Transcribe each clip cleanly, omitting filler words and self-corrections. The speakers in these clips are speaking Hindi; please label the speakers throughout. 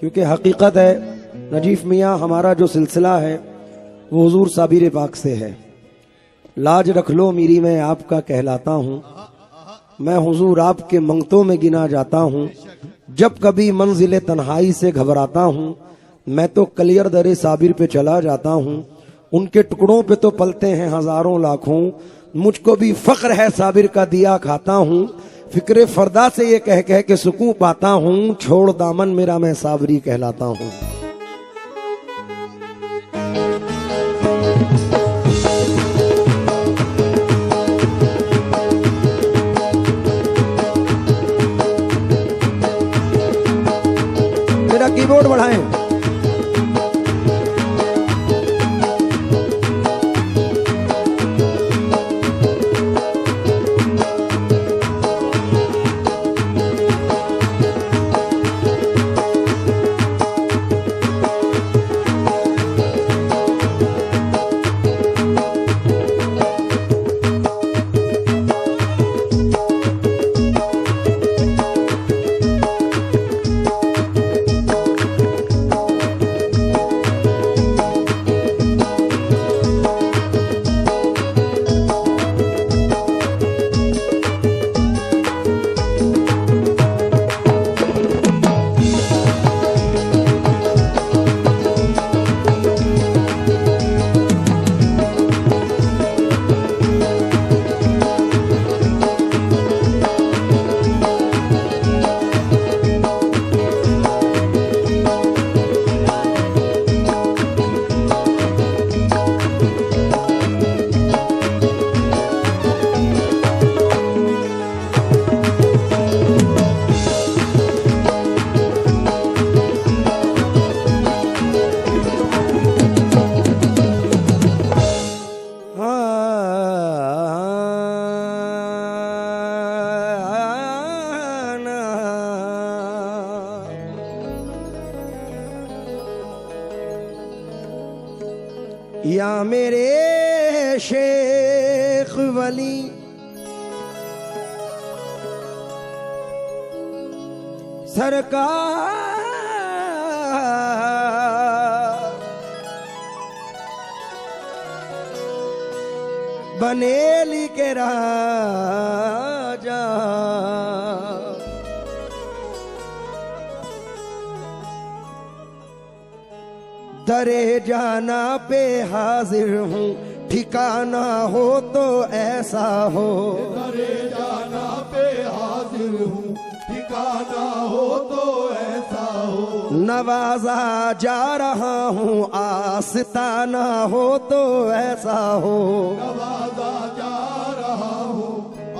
Speaker 1: क्योंकि हकीकत है नजीफ मियाँ हमारा जो सिलसिला है वो हुजूर साबिर पाक से है। लाज रख लो मेरी मैं आपका कहलाता हूँ, मैं हुजूर आपके मंगतों में गिना जाता हूँ। जब कभी मंजिल तन्हाई से घबराता हूँ मैं तो कलियर दरे साबिर पे चला जाता हूँ। उनके टुकड़ों पे तो पलते हैं हजारों लाखों, मुझको भी फख्र है साबिर का दिया खाता हूँ। फिक्रे फरदा से ये कह कह के सुकून पाता हूँ, छोड़ दामन मेरा मैं साबरी कहलाता हूँ। मेरा कीबोर्ड बढ़ाएं। या मेरे शेख वली सरकार बनेली के राजा दरे जाना पे हाजिर हूँ, ठिकाना हो तो ऐसा हो।
Speaker 2: दरे जाना पे हाजिर हूँ, ठिकाना हो तो ऐसा हो।
Speaker 1: नवाजा जा रहा हूँ आस्ताना हो तो ऐसा हो।
Speaker 2: नवाजा जा रहा हूँ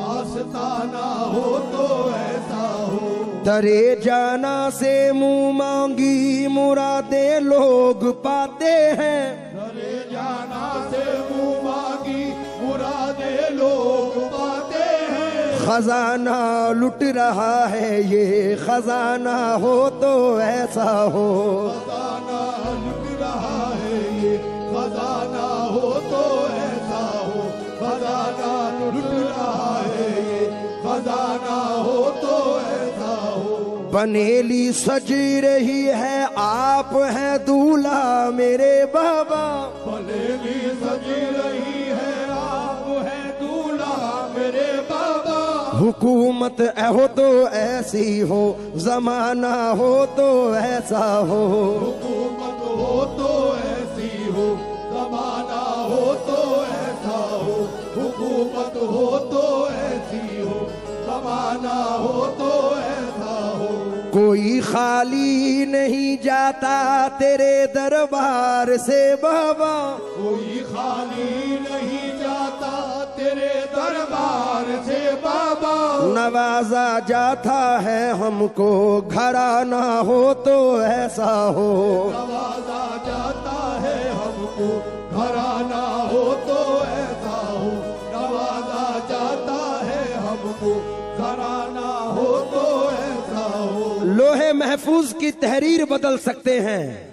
Speaker 2: आस्ताना हो तो ऐसा हो।
Speaker 1: दरे जाना से मुंह मांगी मुरादे लोग पाते हैं।
Speaker 2: दरे जाना से मुंह मांगी मुरादे लोग पाते हैं।
Speaker 1: खजाना लुट रहा है ये खजाना हो तो ऐसा हो।
Speaker 2: खजाना लुट रहा है ये खजाना हो तो ऐसा हो। खजाना लुट रहा है ये खजाना हो तो ऐसा हो।
Speaker 1: बनेली सज रही है आप हैं दूल्हा मेरे बाबा।
Speaker 2: बनेली सज रही है आप हैं दूल्हा मेरे बाबा।
Speaker 1: हुकूमत हो तो ऐसी हो, जमाना हो तो ऐसा हो।
Speaker 2: हुकूमत हो तो ऐसी हो, जमाना हो तो ऐसा हो। हुकूमत हो तो ऐसी हो, जमाना हो तो ऐसा हो।
Speaker 1: कोई खाली नहीं जाता तेरे दरबार से बाबा।
Speaker 2: कोई खाली नहीं जाता तेरे दरबार से बाबा।
Speaker 1: नवाजा जाता है हमको घराना हो तो ऐसा हो।
Speaker 2: नवाजा जाता है हमको घराना हो तो ऐसा हो। नवाजा जाता है हमको घराना हो तो ऐसा हो।
Speaker 1: लोहे महफूज की तहरीर बदल सकते हैं।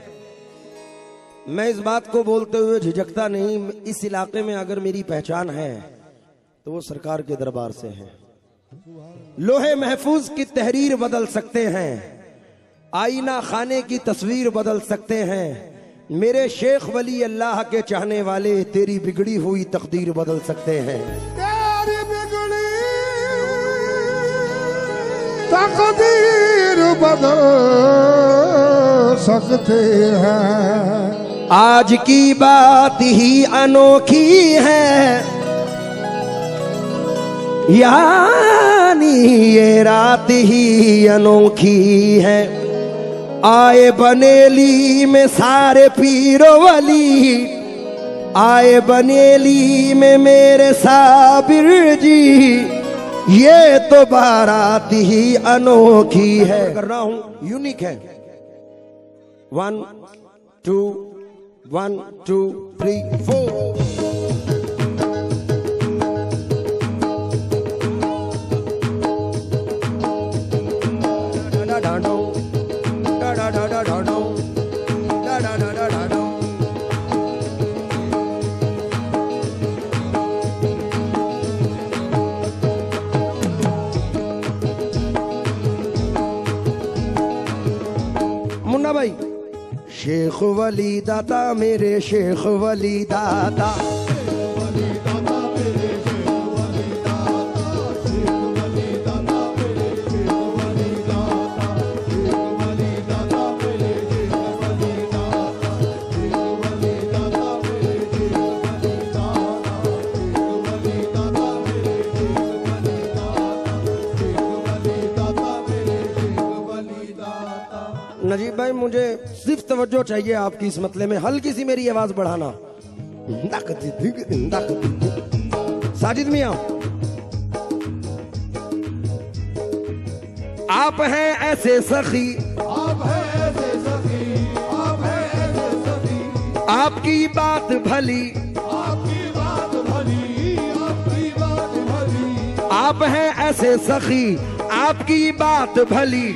Speaker 1: मैं इस बात को बोलते हुए झिझकता नहीं, इस इलाके में अगर मेरी पहचान है तो वो सरकार के दरबार से है। लोहे महफूज की तहरीर बदल सकते हैं आईना खाने की तस्वीर बदल सकते हैं। मेरे शेख वली अल्लाह के चाहने वाले तेरी बिगड़ी हुई तकदीर बदल सकते हैं।
Speaker 2: तेरी बिगड़ी तकदीर बदल सकते हैं।
Speaker 1: आज की बात ही अनोखी है, यानी ये रात ही अनोखी है। आए बनेली में सारे पीरो वली, आए बनेली में मेरे साबिर जी, ये तो बारात ही अनोखी है। कर रहा हूं, यूनिक है। 1 2 1 2 3 4। मुन्ना भाई, शेख वली दाता मेरे शेख वली दाता, नजीब भाई मुझे सिर्फ तवज्जो चाहिए आपकी इस मतले में, हल्की सी मेरी आवाज बढ़ाना। साजिद मियां, आप हैं ऐसे सखी,
Speaker 2: आप हैं ऐसे सखी, आप हैं ऐसे सखी,
Speaker 1: आपकी बात भली,
Speaker 2: आपकी बात भली, आपकी बात भली।
Speaker 1: आप हैं ऐसे सखी, आपकी बात भली,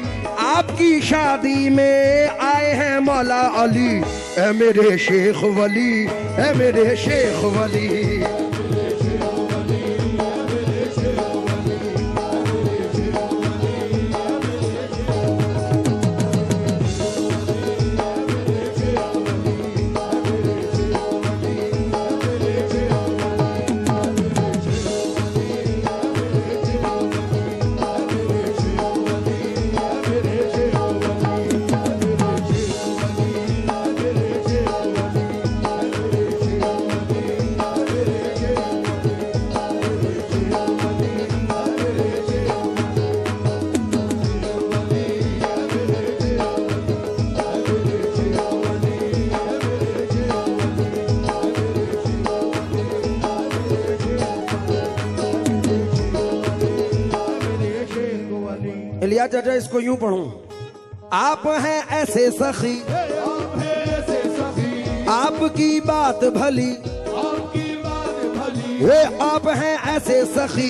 Speaker 1: आपकी शादी में आए हैं मौला अली। ऐ मेरे शेख वली, ऐ मेरे शेख वली, इलिया चाचा इसको यूं पढ़ूं। आप हैं ऐसे सखी,
Speaker 2: आप हैं ऐसे सखी,
Speaker 1: आपकी बात भली,
Speaker 2: आपकी बात भली।
Speaker 1: वे आप हैं ऐसे सखी,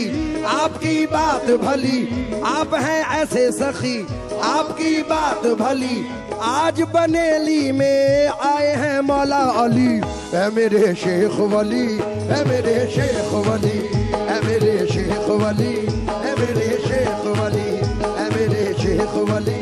Speaker 1: आपकी बात भली, आप हैं ऐसे सखी, आपकी बात भली। आज बनेली में आए हैं मौला अली। ऐ मेरे शेख वली, ऐ मेरे शेख वली, ऐ मेरे शेख वली, ऐ मेरे शेख वली, ऐ मेरे शेख वली।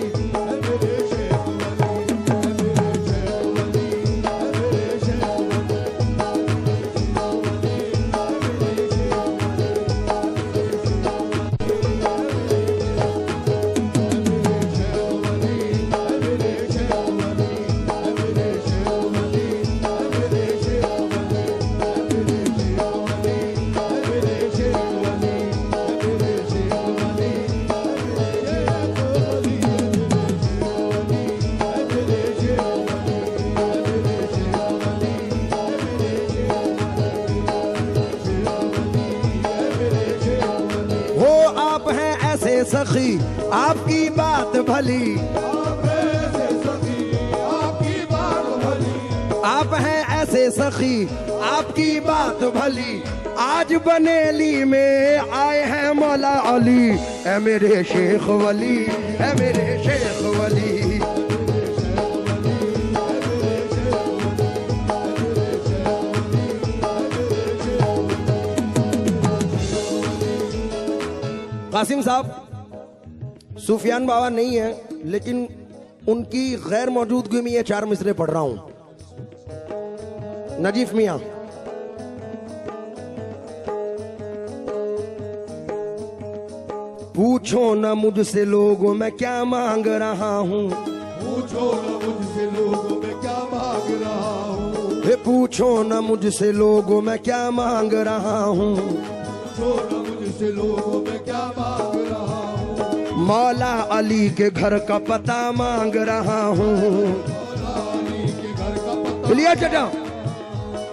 Speaker 1: सखी आपकी बात भली,
Speaker 2: आप हैं ऐसे सखी, आपकी बात भली।
Speaker 1: आप हैं ऐसे सखी, आपकी बात भली। आज बनेली में आए हैं मौला अली। ऐ मेरे शेख वली, ऐ मेरे शेख वली। कासिम साहब, सुफियान बाबा नहीं है लेकिन उनकी गैर मौजूदगी में ये 4 मिसरे पढ़ रहा हूं। नजीफ मियां, पूछो न मुझसे लोगों मैं क्या मांग रहा हूँ,
Speaker 2: पूछो न मुझसे लोगों मैं क्या मांग रहा हूँ,
Speaker 1: हे पूछो न मुझसे लोगों मैं क्या मांग रहा हूँ,
Speaker 2: पूछो न मुझसे लोगों मैं क्या मांग रहा हूँ,
Speaker 1: मौला अली के घर का पता मांग रहा हूँ,
Speaker 2: मौला अली के घर का पता,
Speaker 1: लिया चटा।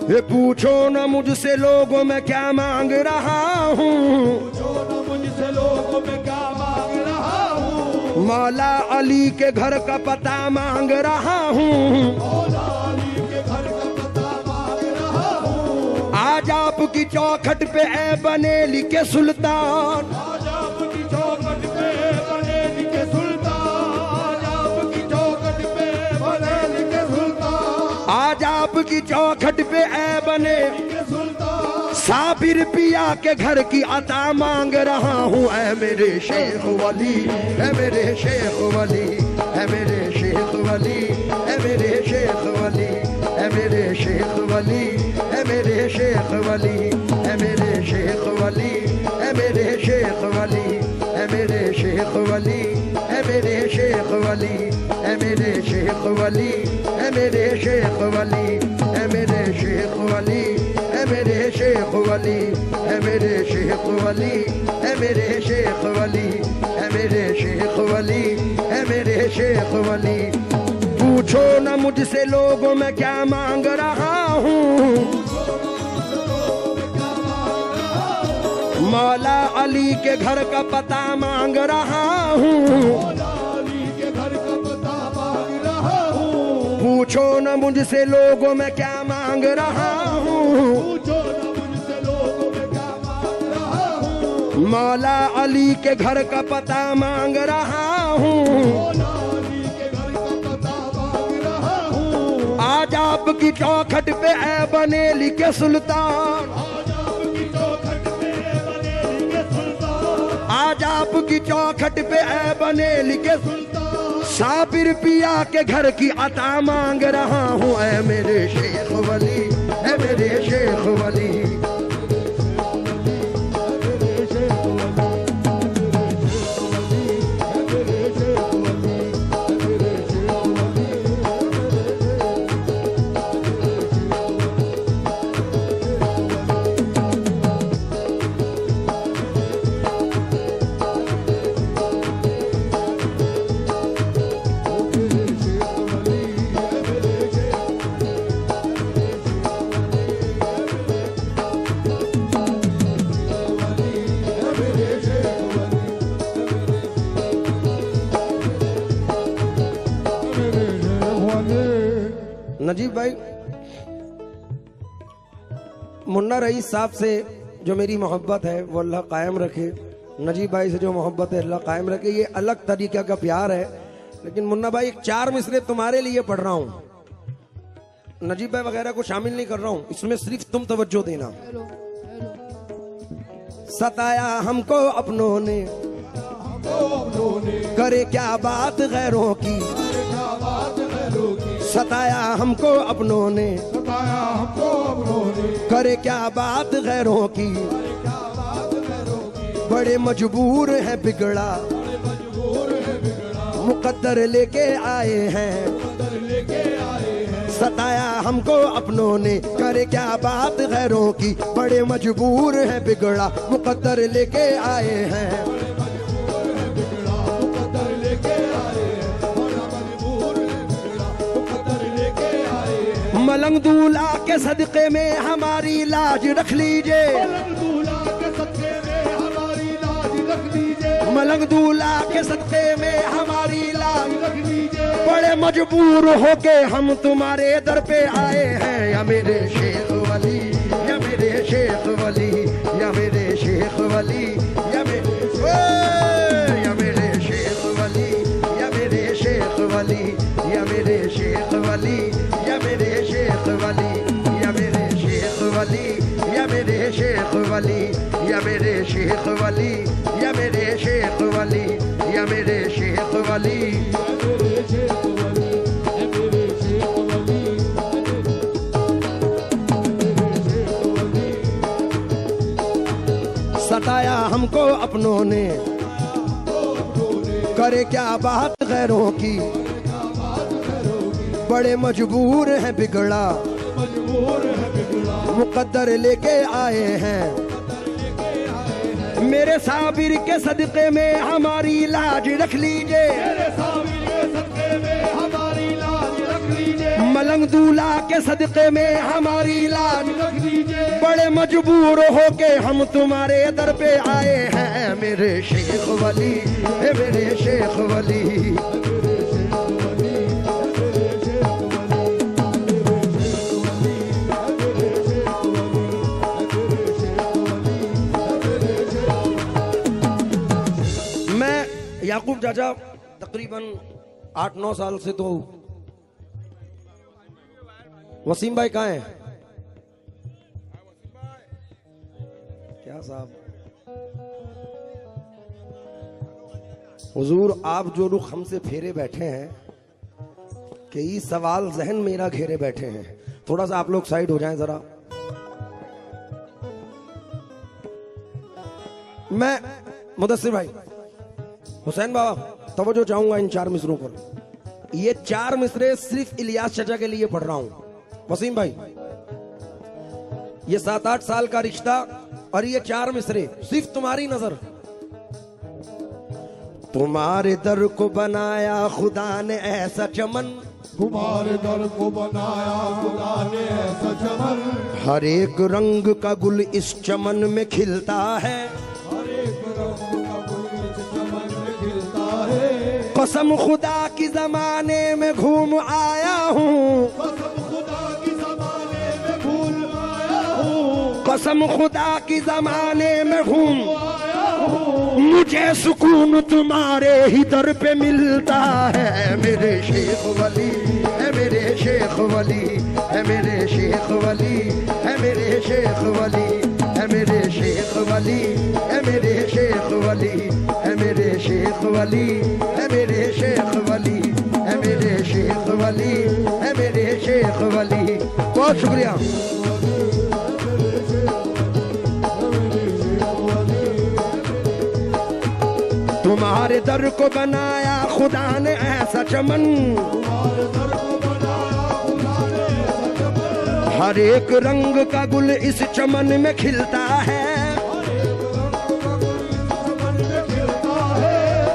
Speaker 1: हे पूछो न मुझसे लोगों मैं क्या मांग रहा हूँ,
Speaker 2: पूछो न मुझसे लोगों मैं क्या मांग रहा हूँ,
Speaker 1: मौला अली के घर का पता मांग रहा हूँ,
Speaker 2: मौला अली के घर का पता मांग रहा हूँ,
Speaker 1: आज आपकी चौखट पे ऐ बनेली के सुल्तान,
Speaker 2: आज आपकी चौखट पे बनेली के सुल्तान, आज आपकी चौखट पे बनेली के सुल्तान,
Speaker 1: आज आपकी चौखट पे ऐ बने
Speaker 2: के सुल्तान,
Speaker 1: साबिर पिया के घर की अता मांग रहा हूँ। ऐ मेरे शेख वली, ऐ मेरे शेख वली, ऐ मेरे शेख वली, ऐ मेरे शेख वली, ऐ मेरे शेख वली, ऐ मेरे शेख वली, ऐ मेरे शेख वली, ऐ मेरे शेख वली, ऐ मेरे शेख वली, ऐ मेरे शेख वली, ऐ मेरे शेख वली, ऐ मेरे शेख वली, ऐ मेरे शेख वली, ऐ मेरे शेख वली, ऐ मेरे शेख वली, ऐ मेरे शेख वली, ऐ मेरे शेख वली, ऐ मेरे शेख वली। पूछो न मुझसे लोगों मैं क्या मांग रहा हूँ, मौला अली के घर का पता मांग रहा हूँ,
Speaker 2: मौला अली के घर का पता मांग रहा हूँ,
Speaker 1: पूछो न मुझसे लोगों मैं क्या मांग रहा हूँ,
Speaker 2: पूछो न मुझसे लोगों मैं क्या मांग रहा हूँ,
Speaker 1: मौला अली के घर का पता मांग रहा हूँ,
Speaker 2: मौला अली के घर का पता मांग रहा हूँ,
Speaker 1: आज आपकी चौखट पे ऐ बनेली के सुल्तान,
Speaker 2: आज आपकी चौखट पे बनेली के सुल्तान,
Speaker 1: आज आपकी चौखट पे ऐ बनेली के
Speaker 2: सुल्तान,
Speaker 1: साबिर पिया के घर की अता मांग रहा हूँ। ऐ मेरे शेख वली, ऐ मेरे शेख वली,
Speaker 2: मेरे शेख वली, मेरे शेख वली, मेरे शेख वली,
Speaker 1: नजीब भाई, मुन्ना रईस साहब से जो मेरी मोहब्बत है वो अल्लाह कायम रखे, नजीब भाई से जो मोहब्बत है अल्लाह कायम रखे। ये अलग तरीका का प्यार है, लेकिन मुन्ना भाई एक 4 मिसरे तुम्हारे लिए पढ़ रहा हूँ, नजीब भाई वगैरह को शामिल नहीं कर रहा हूँ, इसमें सिर्फ तुम तवज्जो देना। सताया हमको अपनों ने, करे क्या बात गैरों की, सताया हमको अपनों ने,
Speaker 2: सताया हमको अपनों ने,
Speaker 1: करे क्या बात गैरों की, बड़े मजबूर है बिगड़ा, मुकद्दर लेके आए हैं, सताया हमको अपनों ने, करे क्या बात गैरों की, बड़े मजबूर है बिगड़ा, मुकद्दर लेके आए हैं, मलंग दूल्हा के सदक़े में हमारी लाज रख लीजिए,
Speaker 2: दूल्हा के सदक़े में हमारी लाज रख दीजिए,
Speaker 1: मलंग दूल्हा के सदक़े में हमारी लाज
Speaker 2: रख दीजिए,
Speaker 1: बड़े मजबूर होके हम तुम्हारे दर पे आए हैं। या मेरे शेख वली, या मेरे शेख वली, या मेरे शेख वली, या मेरे शेख वली, या मेरे शेख वली, या मेरे शेख वली, या मेरे शेख वली, या मेरे शेख वली, या मेरे शेख वली, या मेरे शेख वली, या मेरे शेख वली, या मेरे शेख वली,
Speaker 2: मेरे शेख
Speaker 1: अपनों ने, करे क्या बात गैरों की, बड़े मजबूर हैं बिगड़ा, मुकद्दर लेके आए हैं। मेरे साबिर के सदक़े में हमारी लाज रख लीजिए, मलंग दूल्हा के सदक़े में हमारी लाज रख लीजिए। बड़े मजबूर होके हम तुम्हारे दर पे आए हैं मेरे शेख वली, मेरे शेख वली। याकूब चाचा तकरीबन 8-9 साल से तो। वसीम भाई कहाँ हैं? क्या साहब, हुजूर आप जो रुख हमसे फेरे बैठे हैं, कई सवाल जहन मेरा घेरे बैठे हैं। थोड़ा सा आप लोग साइड हो जाएं जरा। मैं मुदस्सिर भाई, हुसैन बाबा तवज्जो चाहूंगा इन 4 मिसरों पर। ये 4 मिसरे सिर्फ इलियास चाचा के लिए पढ़ रहा हूं। वसीम भाई, ये 7-8 साल का रिश्ता और ये 4 मिसरे सिर्फ तुम्हारी नजर। तुम्हारे दर को बनाया खुदा ने ऐसा चमन,
Speaker 2: तुम्हारे दर को बनाया खुदा ने ऐसा चमन,
Speaker 1: हर एक रंग का गुल इस चमन में खिलता है,
Speaker 2: हर एक रंग का गुल इस चमन में खिलता है।
Speaker 1: कसम खुदा की जमाने में घूम आया हूँ,
Speaker 2: कसम खुदा की जमाने में घूम आया हूँ,
Speaker 1: कसम खुदा की जमाने में घूम
Speaker 2: आया हूँ।
Speaker 1: मुझे सुकून तुम्हारे ही दर पे मिलता है मेरे शेख वली, है मेरे शेख वली, है मेरे शेख वली, है मेरे शेख वली, है मेरे शेख वली, है मेरे शेख वली, है मेरे शेख वली, है मेरे शेख वली, है मेरे शेख वली, है मेरे शेख वली। बहुत शुक्रिया। तुम्हारे दर को बनाया खुदा ने ऐसा चमन, हर एक रंग का गुल इस चमन में खिलता है,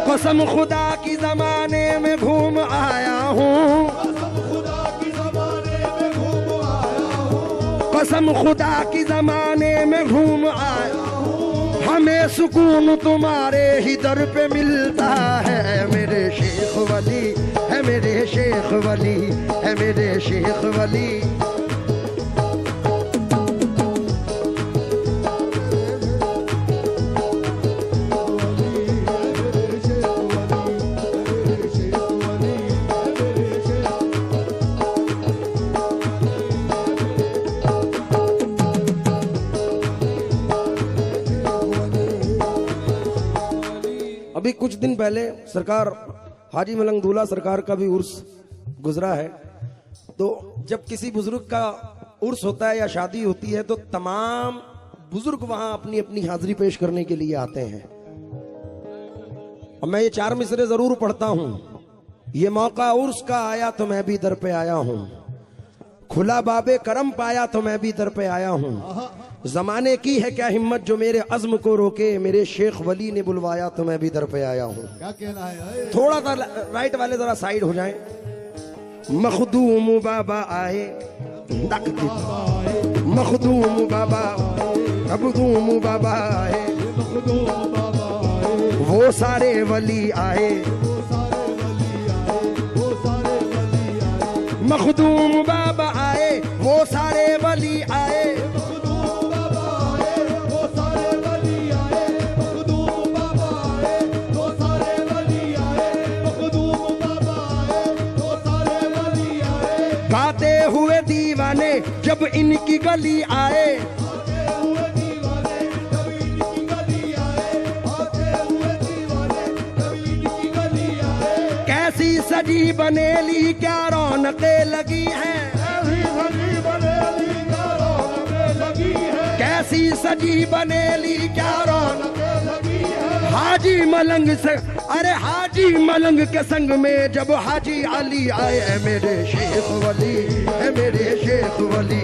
Speaker 1: कसम खुदा की जमाने में घूम आया हूँ, कसम खुदा की जमाने में घूम आया। हमें सुकून तुम्हारे ही दर पे मिलता है मेरे शेख वली, है मेरे शेख वली, है मेरे शेख वली। अभी कुछ दिन पहले सरकार हाजी मलंग दूल्हा सरकार का भी उर्स गुजरा है। तो जब किसी बुजुर्ग का उर्स होता है या शादी होती है तो तमाम बुजुर्ग वहां अपनी अपनी हाजिरी पेश करने के लिए आते हैं। और मैं ये 4 मिसरे जरूर पढ़ता हूं। ये मौका उर्स का आया तो मैं भी दर पे आया हूं, खुला बाबे करम पाया तो मैं भी दर पे आया हूं। जमाने की है क्या हिम्मत जो मेरे अज़्म को रोके, मेरे शेख वली ने बुलवाया तो मैं भी दर पे आया हूँ।
Speaker 2: क्या कहना है?
Speaker 1: थोड़ा सा राइट वाले जरा साइड हो जाएं। मखदूम बाबा आए, मखदूम बाबा, मखदूम बाबा आए, वो सारे वली आए, मखदूम बाबा आए, वो सारे वली आए, गाते हुए दीवाने जब इनकी गली आए, कैसी सजी बनेली क्या रौनकें लगी हैं, कैसी सजी बनेली क्या रौनकें लगी हैं। मलंग से, अरे हाजी मलंग के संग में जब हाजी अली आए, ऐ मेरे शेख वली, ऐ मेरे शेख वली।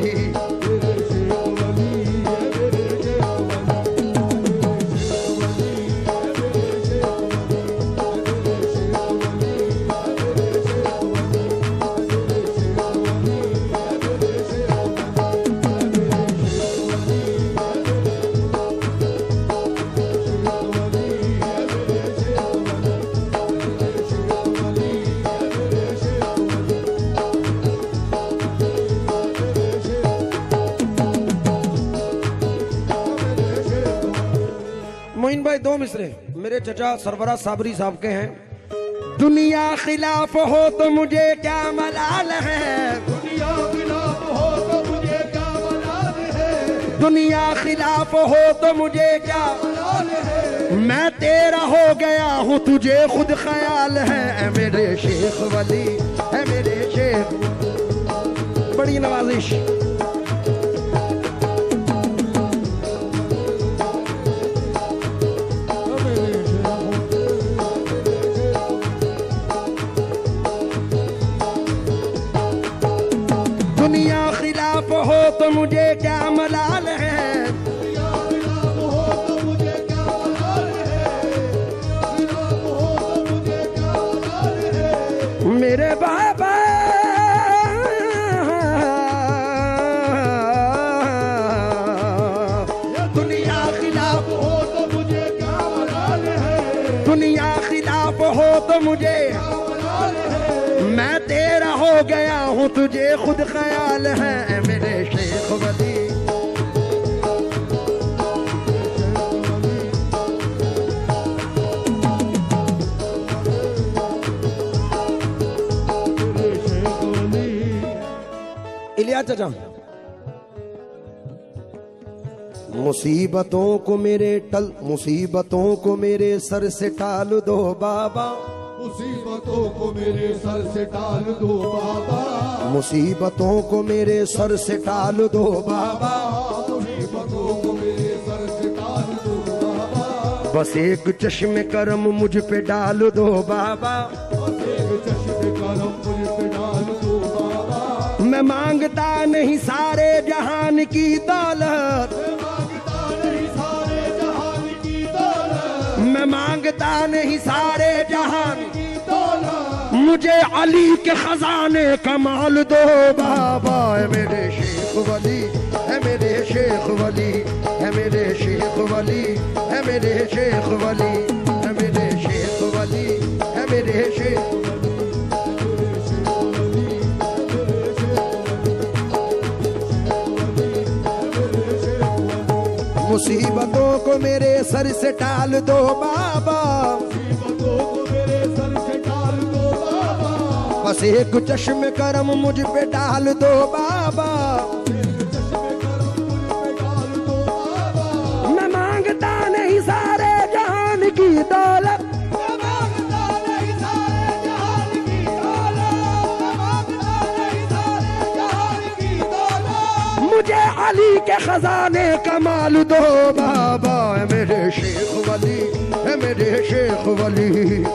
Speaker 1: मोइन भाई दो मिसरे मेरे चचा सरवरा साबरी साहब के हैं। दुनिया खिलाफ हो तो मुझे क्या मलाल है,
Speaker 2: दुनिया खिलाफ हो तो मुझे क्या मलाल है,
Speaker 1: दुनिया खिलाफ हो तो मुझे क्या
Speaker 2: मलाल है,
Speaker 1: मैं तेरा हो गया हूँ तुझे खुद ख्याल है, ऐ मेरे शेख वली, ऐ मेरे शेख। बड़ी नवाजिश। दुनिया खिलाफ हो तो मुझे क्या मलाल है,
Speaker 2: दुनिया खिलाफ हो तो मुझे क्या मलाल है, खिलाफ हो तो मुझे क्या मलाल है,
Speaker 1: मेरे बाबा दुनिया खिलाफ
Speaker 2: हो तो मुझे क्या मलाल है,
Speaker 1: दुनिया खिलाफ हो तो मुझे
Speaker 2: क्या मलाल है,
Speaker 1: मैं तेरा हो गया हूँ तुझे खुद ख्याल है, ऐ मेरे शेख वली। इलिया चाचा, मुसीबतों को मेरे मुसीबतों को मेरे सर से टाल दो बाबा,
Speaker 2: मुसीबतों को मेरे सर से टाल दो बाबा,
Speaker 1: मुसीबतों को मेरे सर से टाल दो बाबा,
Speaker 2: मुसीबतों को मेरे सर से टाल दो बाबा,
Speaker 1: बस एक चश्मे करम मुझ पे डाल दो बाबा,
Speaker 2: बस एक चश्मे करम मुझ पे डाल दो बाबा,
Speaker 1: मैं मांगता नहीं सारे जहान की दौलत,
Speaker 2: मैं मांगता नहीं सारे जहान की दौलत,
Speaker 1: मैं मांगता नहीं सारे जहान,
Speaker 2: की दौलत,
Speaker 1: मुझे अली के खजाने कमाल दो बाबा, ऐ मेरे शेख वली, ऐ मेरे शेख वली, ऐ मेरे शेख वली, ऐ मेरे शेख वली, ऐ मेरे शेख वली, ऐ मेरे शेख। मुसीबतों को मेरे सर से टाल दो बाबा,
Speaker 2: मुसीबतों को मेरे सर से टाल दो बाबा,
Speaker 1: बस एक चश्मे करम मुझ पे डाल दो बाबा,
Speaker 2: एक चश्मे करम मुझ पे डाल दो बाबा,
Speaker 1: मैं मांगता नहीं सारे जहान की दौलत,
Speaker 2: मैं मांगता नहीं सारे जहान की दौलत, मैं मांगता नहीं सारे जहान की दौलत,
Speaker 1: मुझे अली के खजाने कमाल दो बाबा, ऐ मेरे शेख वली, ऐ मेरे शेख वली।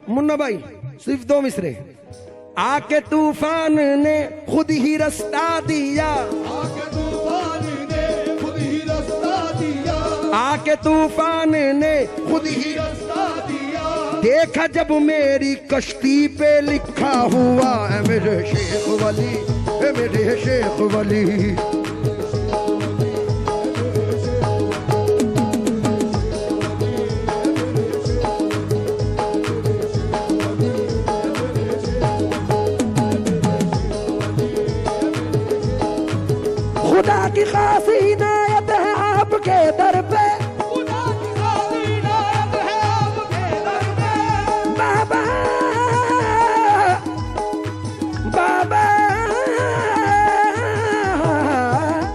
Speaker 1: मुन्ना भाई सिर्फ दो मिसरे। आके तूफान ने खुद ही रास्ता दिया,
Speaker 2: आके तूफान ने खुद ही रास्ता दिया,
Speaker 1: आके तूफान ने खुद ही
Speaker 2: रास्ता दिया,
Speaker 1: देखा जब मेरी कश्ती पे लिखा हुआ, ऐ मेरे शेख वली, ऐ मेरे शेख वली। खुदा की खास इनायत है आपके दर पे,
Speaker 2: खुदा की खास इनायत है आपके दर पे,
Speaker 1: बाबा बाबा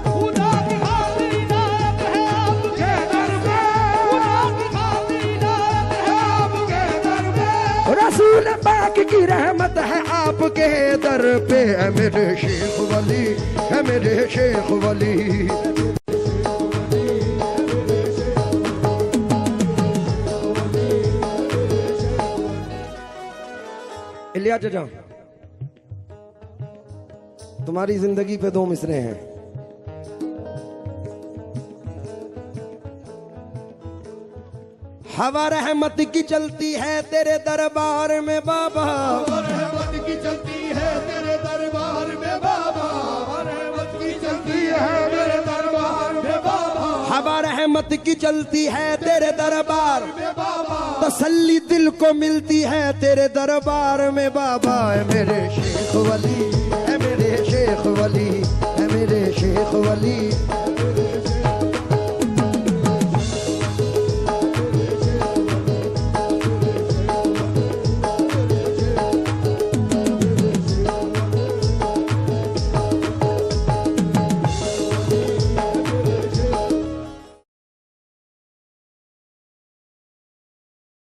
Speaker 2: खुदा की खास इनायत है आपके दर पे, खुदा की खास इनायत है आपके दर पे,
Speaker 1: रसूल आपके दर पे है मेरे शेख वली, है मेरे शेख वली। इलिया चाचा, तुम्हारी जिंदगी पे दो मिसरे हैं। हवा रहमत की चलती है तेरे दरबार में बाबा,
Speaker 2: हवा रहमत की चलती है तेरे दरबार में बाबा, हवा रहमत की चलती है तेरे दरबार में बाबा,
Speaker 1: हवा रहमत की चलती है तेरे दरबार
Speaker 2: में बाबा,
Speaker 1: तसल्ली दिल को मिलती है तेरे दरबार में बाबा। है मेरे शेख वली, है मेरे शेख वली, है मेरे शेख वली।